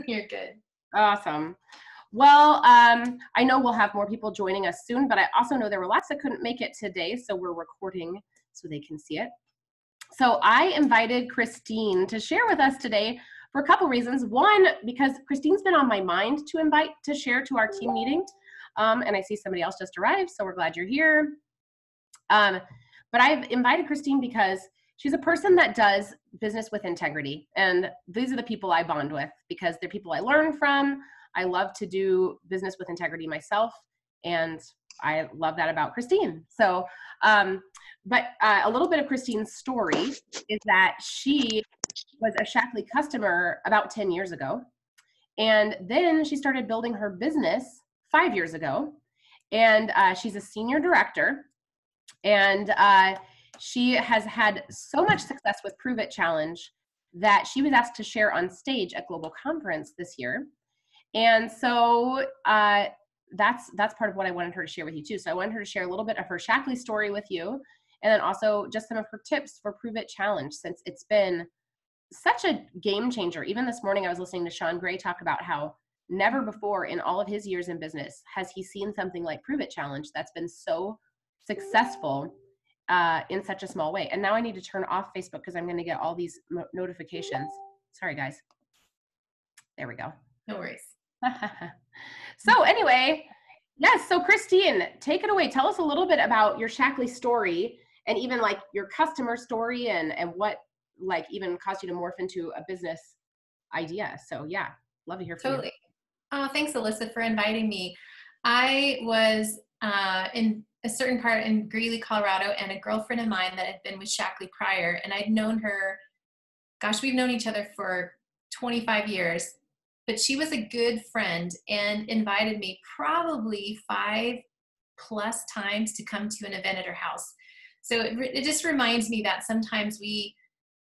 You're good. Awesome. Well, I know we'll have more people joining us soon, but I also know there were lots that couldn't make it today, so we're recording so they can see it. So I invited Christine to share with us today for a couple reasons. One, because Christine's been on my mind to invite to share to our team meeting, and I see somebody else just arrived, so we're glad you're here. But I've invited Christine because she's a person that does business with integrity. And these are the people I bond with because they're people I learn from. I love to do business with integrity myself. And I love that about Christine. So, but a little bit of Christine's story is that she was a Shaklee customer about 10 years ago. And then she started building her business 5 years ago. And she's a senior director. And she has had so much success with Prove It Challenge that she was asked to share on stage at Global Conference this year. And so that's part of what I wanted her to share with you too. So I wanted her to share a little bit of her Shaklee story with you, and then also just some of her tips for Prove It Challenge, since it's been such a game changer. Even this morning I was listening to Sean Gray talk about how never before in all of his years in business has he seen something like Prove It Challenge that's been so successful in such a small way. And now I need to turn off Facebook because I'm going to get all these notifications. Sorry, guys. There we go. No worries. So anyway, yes. So Christine, take it away. Tell us a little bit about your Shaklee story and even like your customer story and what like even caused you to morph into a business idea. So yeah, love to hear from you. Oh, thanks, Alyssa, for inviting me. I was in a certain part in Greeley, Colorado, and a girlfriend of mine that had been with Shaklee prior, and I'd known her, gosh, we've known each other for 25 years, but she was a good friend and invited me probably 5+ times to come to an event at her house. So it just reminds me that sometimes we,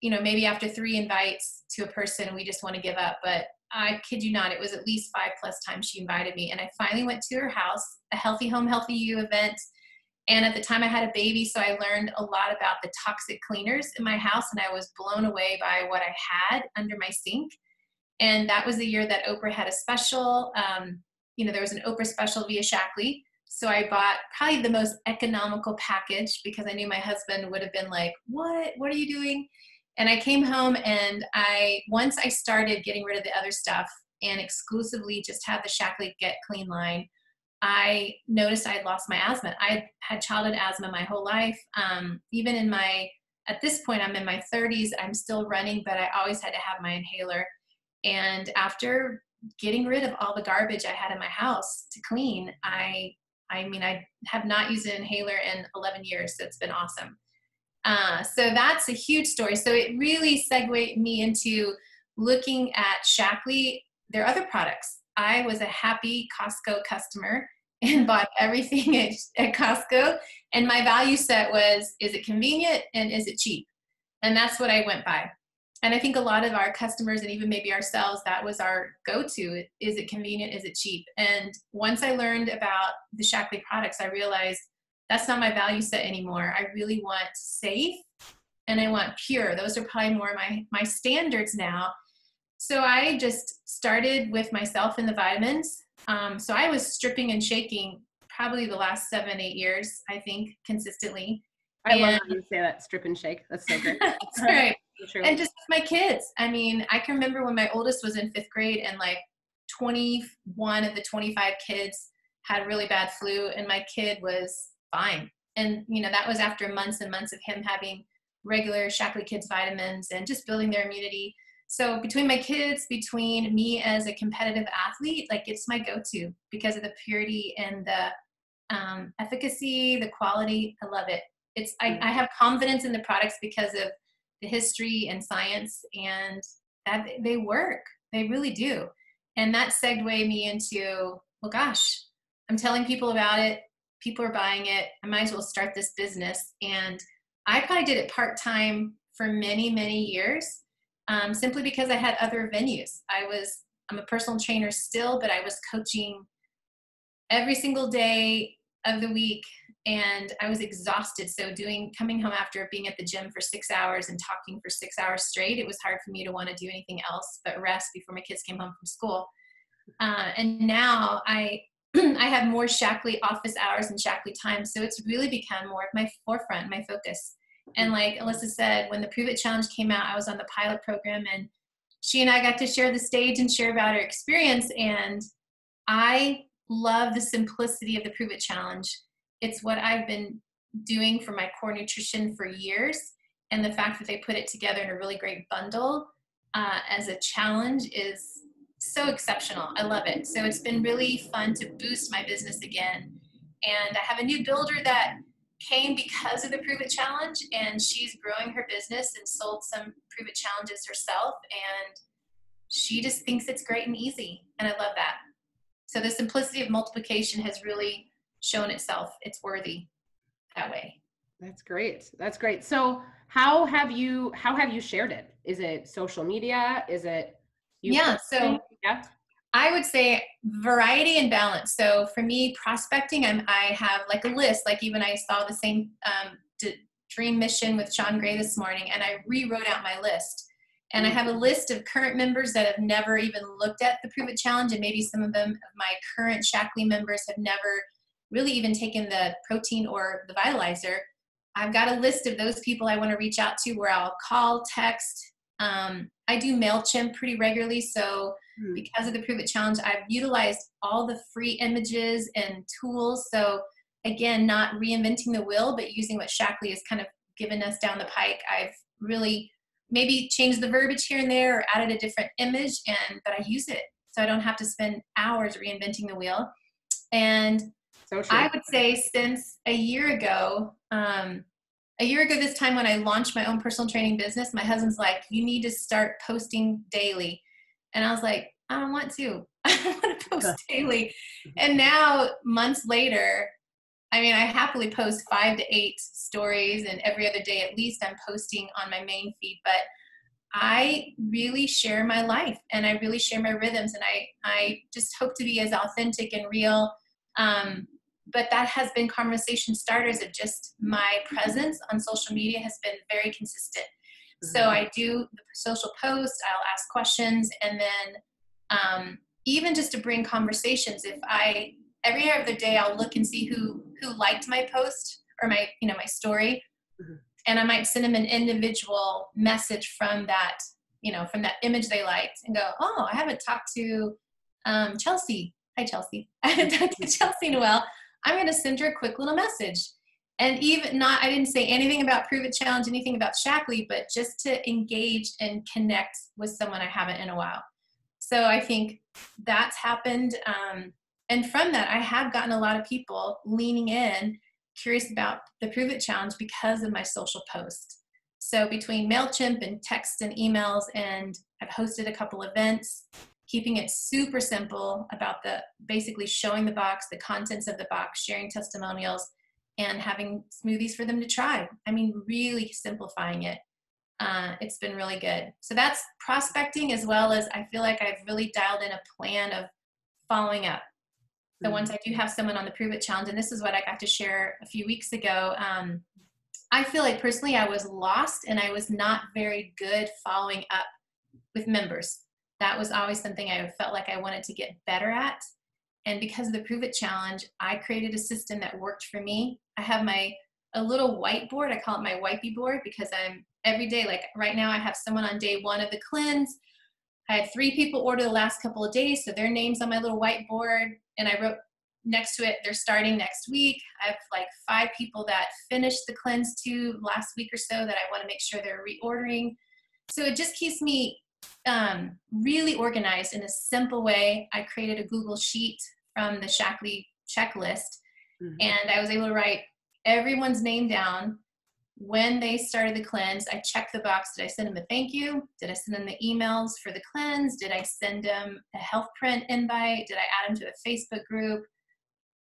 you know, maybe after 3 invites to a person, we just want to give up, but I kid you not, it was at least 5+ times she invited me. And I finally went to her house, a Healthy Home, Healthy You event. And at the time I had a baby, so I learned a lot about the toxic cleaners in my house, and I was blown away by what I had under my sink. And that was the year that Oprah had a special, there was an Oprah special via Shaklee. So I bought probably the most economical package because I knew my husband would have been like, what are you doing? And I came home, and once I started getting rid of the other stuff and exclusively just had the Shaklee Get Clean line, I noticed I had lost my asthma. I had childhood asthma my whole life. Even at this point, I'm in my 30s, I'm still running, but I always had to have my inhaler. And after getting rid of all the garbage I had in my house to clean, I have not used an inhaler in 11 years. So it's been awesome. So that's a huge story. So it really segued me into looking at Shaklee, their other products. I was a happy Costco customer and bought everything at Costco. And my value set was, is it convenient and is it cheap? And that's what I went by. And I think a lot of our customers and even maybe ourselves, that was our go-to. Is it convenient? Is it cheap? And once I learned about the Shaklee products, I realized that's not my value set anymore. I really want safe and I want pure. Those are probably more my standards now. So I just started with myself and the vitamins. So I was stripping and shaking probably the last 7-8 years, I think, consistently. I love how you say that, strip and shake. That's so great. That's right. So and just with my kids. I mean, I can remember when my oldest was in 5th grade and like 21 of the 25 kids had really bad flu and my kid was fine. And, that was after months and months of him having regular Shaklee Kids vitamins and just building their immunity. So between my kids, between me as a competitive athlete, like it's my go-to because of the purity and the efficacy, the quality. I love it. I have confidence in the products because of the history and science and that they work. They really do. And that segued me into, well, gosh, I'm telling people about it. People are buying it. I might as well start this business. And I probably did it part-time for many, many years. Simply because I had other venues. I'm a personal trainer still, but I was coaching every single day of the week and I was exhausted. So coming home after being at the gym for 6 hours and talking for 6 hours straight, it was hard for me to want to do anything else but rest before my kids came home from school. And now I have more Shaklee office hours and Shaklee time. So it's really become more of my forefront, my focus. And like Alyssa said, when the Prove It Challenge came out, I was on the pilot program and she and I got to share the stage and share about our experience. And I love the simplicity of the Prove It Challenge. It's what I've been doing for my core nutrition for years. And the fact that they put it together in a really great bundle as a challenge is so exceptional. I love it. So it's been really fun to boost my business again. And I have a new builder that came because of the Prove It Challenge, and she's growing her business and sold some Prove It Challenges herself. And she just thinks it's great and easy. And I love that. So the simplicity of multiplication has really shown itself. It's worthy that way. That's great. That's great. So how have you shared it? Is it social media? Is it you? Yeah. So yeah. I would say variety and balance. So for me, prospecting, I have like a list, like even I saw the same dream mission with Sean Gray this morning, and I rewrote out my list. And I have a list of current members that have never even looked at the Prove It Challenge, and maybe some of them, my current Shaklee members, have never really even taken the protein or the vitalizer. I've got a list of those people I want to reach out to where I'll call, text. I do MailChimp pretty regularly, so because of the Prove It Challenge, I've utilized all the free images and tools. So again, not reinventing the wheel, but using what Shaklee has kind of given us down the pike. I've really maybe changed the verbiage here and there or added a different image, but I use it. So I don't have to spend hours reinventing the wheel. And so I would say since a year ago this time when I launched my own personal training business, my husband's like, you need to start posting daily. And I was like, I don't want to. I don't want to post daily. And now, months later, I mean, I happily post 5 to 8 stories, and every other day at least I'm posting on my main feed. But I really share my life, and I really share my rhythms, and I just hope to be as authentic and real. But that has been conversation starters of just my presence on social media has been very consistent. So I do the social post, I'll ask questions, and then even just to bring conversations, every other day I'll look and see who liked my post or my story, and I might send them an individual message from that image they liked and go, oh, I haven't talked to Chelsea. Hi, Chelsea. I haven't talked to Chelsea in a while. I'm going to send her a quick little message. And I didn't say anything about Prove It Challenge, anything about Shaklee, but just to engage and connect with someone I haven't in a while. So I think that's happened. And from that, I have gotten a lot of people leaning in, curious about the Prove It Challenge because of my social posts. So between MailChimp and text and emails, and I've hosted a couple events, keeping it super simple about basically showing the box, the contents of the box, sharing testimonials, and having smoothies for them to try. I mean, really simplifying it. It's been really good. So that's prospecting, as well as I feel like I've really dialed in a plan of following up. So once I do have someone on the Prove It Challenge, and this is what I got to share a few weeks ago, I feel like personally I was lost and I was not very good following up with members. That was always something I felt like I wanted to get better at. And because of the Prove It Challenge, I created a system that worked for me. I have a little whiteboard. I call it my wipey board because I'm every day, like right now I have someone on day 1 of the cleanse. I had 3 people order the last couple of days, so their names on my little whiteboard. And I wrote next to it, they're starting next week. I have like 5 people that finished the cleanse last week or so that I want to make sure they're reordering. So it just keeps me really organized in a simple way. I created a Google Sheet from the Shaklee checklist, and I was able to write everyone's name down. When they started the cleanse, I checked the box. Did I send them a thank you? Did I send them the emails for the cleanse? Did I send them a health print invite? Did I add them to a Facebook group?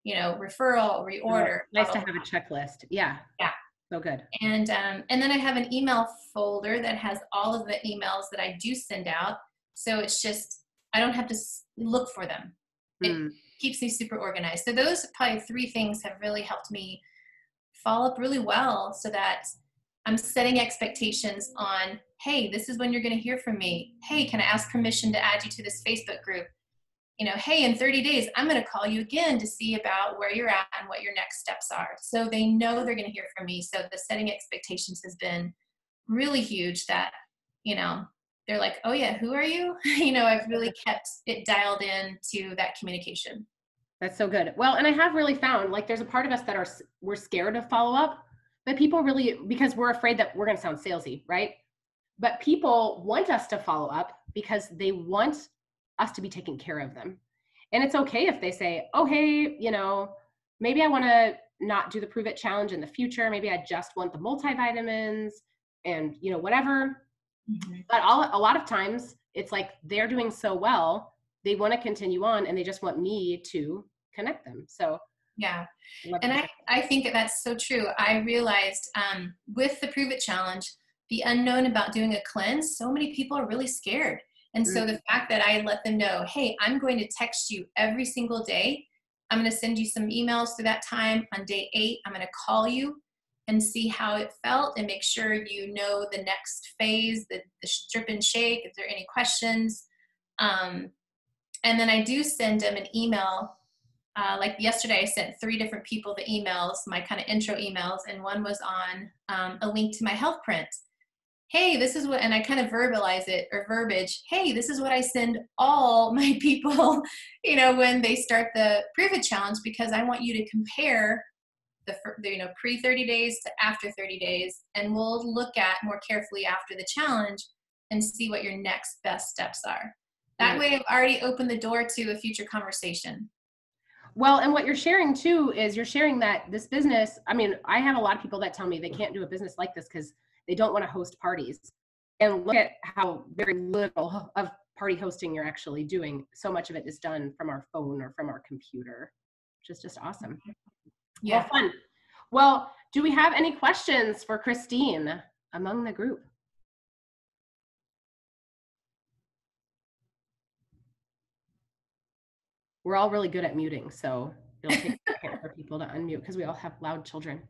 Referral, reorder. Nice to have a checklist. Yeah. Yeah. So good. And then I have an email folder that has all of the emails that I do send out. So it's just, I don't have to look for them. it Mm. keeps me super organized. So those probably 3 things have really helped me follow up really well, so that I'm setting expectations on, hey, this is when you're going to hear from me. Hey, can I ask permission to add you to this Facebook group? Hey, in 30 days, I'm going to call you again to see about where you're at and what your next steps are. So they know they're going to hear from me. So the setting expectations has been really huge, that, they're like, oh yeah, who are you? I've really kept it dialed in to that communication. That's so good. Well, and I have really found, like, there's a part of us that we're scared of follow up, but people really, because we're afraid that we're going to sound salesy, right? But people want us to follow up because they want us to be taking care of them. And it's okay if they say, oh, hey, maybe I want to not do the Prove It challenge in the future. Maybe I just want the multivitamins and, whatever. Mm-hmm. But a lot of times it's like they're doing so well, they want to continue on and they just want me to connect them. So yeah. And I think that's so true. I realized with the Prove It challenge, the unknown about doing a cleanse, so many people are really scared. And so the fact that I let them know, hey, I'm going to text you every single day. I'm going to send you some emails through that time. On day 8, I'm going to call you and see how it felt and make sure you know the next phase, the strip and shake, if there are any questions. And then I do send them an email. Like yesterday, I sent 3 different people the emails, my kind of intro emails, and one was on a link to my health print. Hey, this is what, and I kind of verbalize it or verbiage. Hey, this is what I send all my people, when they start the Prove It challenge, because I want you to compare the pre 30 days to after 30 days, and we'll look at more carefully after the challenge and see what your next best steps are. That way, I've already opened the door to a future conversation. Well, and what you're sharing too is you're sharing that this business, I mean, I have a lot of people that tell me they can't do a business like this because they don't want to host parties. And look at how very little of party hosting you're actually doing. So much of it is done from our phone or from our computer, which is just awesome. Yeah. Well, fun. Well, do we have any questions for Christine among the group? We're all really good at muting, so it'll take a second for people to unmute because we all have loud children.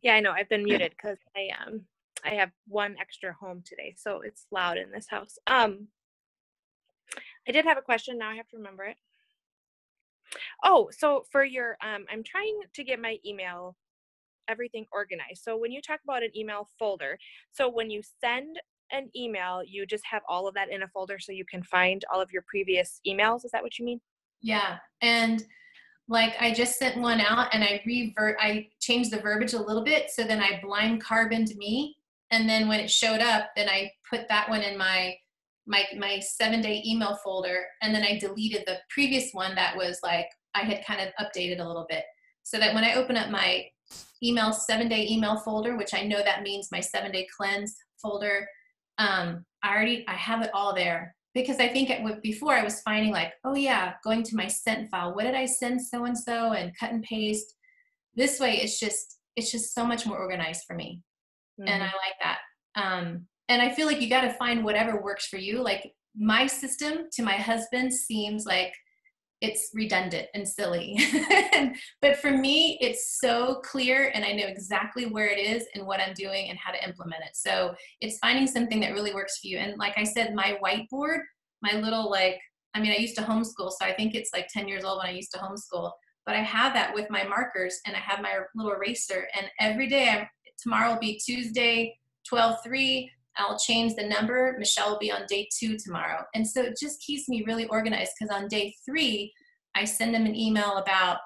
Yeah, I know. I've been muted because I have one extra home today, so it's loud in this house. I did have a question. Now I have to remember it. Oh, so for your, I'm trying to get my email, everything organized. So when you talk about an email folder, so when you send an email, you just have all of that in a folder so you can find all of your previous emails. Is that what you mean? Yeah. And like I just sent one out and I changed the verbiage a little bit. So then I blind carboned me. And then when it showed up, then I put that one in my 7-day email folder. And then I deleted the previous one that was like, I had kind of updated a little bit, so that when I open up my 7-day email folder, which I know that means my 7-day cleanse folder, I have it all there. Because I think before I was finding like, oh yeah, going to my sent file, what did I send so-and-so, and cut and paste. This way, it's just so much more organized for me. Mm-hmm. And I like that. And I feel like you got to find whatever works for you. Like my system to my husband seems like it's redundant and silly. But for me, it's so clear and I know exactly where it is and what I'm doing and how to implement it. So it's finding something that really works for you. And like I said, my whiteboard, my little I used to homeschool, so I think it's like 10 years old when I used to homeschool, but I have that with my markers and I have my little eraser, and every day, tomorrow will be Tuesday, 12/3, I'll change the number. Michelle will be on day 2 tomorrow. And so it just keeps me really organized, because on day 3, I send them an email about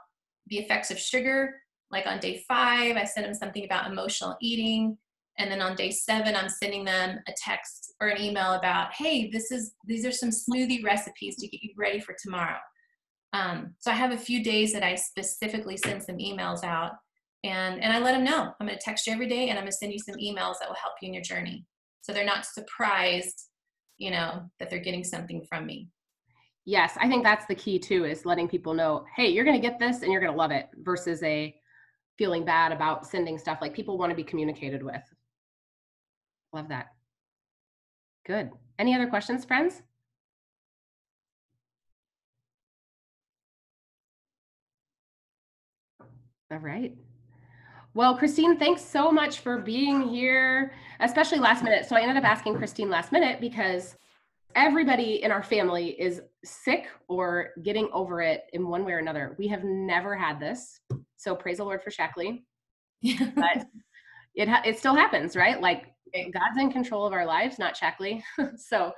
the effects of sugar. Like on day 5, I send them something about emotional eating. And then on day 7, I'm sending them a text or an email about, hey, these are some smoothie recipes to get you ready for tomorrow. So I have a few days that I specifically send some emails out, and I let them know, I'm going to text you every day and I'm going to send you some emails that will help you in your journey. So they're not surprised, that they're getting something from me. Yes, I think that's the key too, is letting people know, hey, you're going to get this and you're going to love it, versus a feeling bad about sending stuff. Like, people want to be communicated with. Love that. Good. Any other questions, friends? All right. Well, Christine, thanks so much for being here, especially last minute. So I ended up asking Christine last minute because everybody in our family is sick or getting over it in one way or another. We have never had this. So praise the Lord for Shaklee. But it still happens, right? Like God's in control of our lives, not Shaklee. So,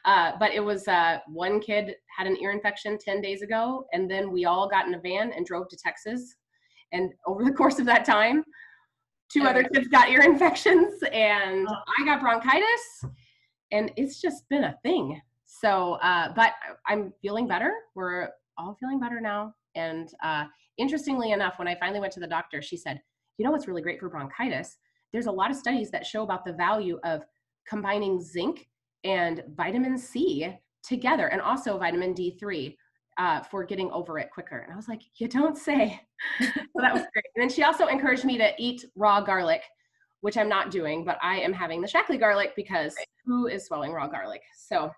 but it was one kid had an ear infection 10 days ago, and then we all got in a van and drove to Texas. And over the course of that time, 2 other kids got ear infections, and I got bronchitis, and it's just been a thing. So, but I'm feeling better. We're all feeling better now. And interestingly enough, when I finally went to the doctor, she said, you know what's really great for bronchitis? There's a lot of studies that show about the value of combining zinc and vitamin C together, and also vitamin D3 for getting over it quicker. And I was like, you don't say. So that was great. And then she also encouraged me to eat raw garlic, which I'm not doing, but I am having the Shaklee garlic because who is swallowing raw garlic? So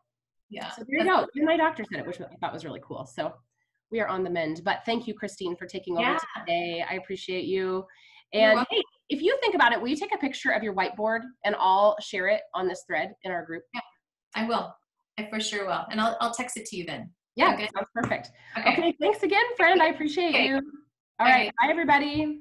yeah. So there you go. And my doctor said it, which I thought was really cool. So we are on the mend. But thank you, Christine, for taking over today. I appreciate you. And hey, if you think about it, will you take a picture of your whiteboard and I'll share it on this thread in our group? Yeah, I will. I for sure will. And I'll text it to you then. Yeah, okay. Sounds perfect. Okay, thanks again, friend. I appreciate you. All right. Bye, everybody.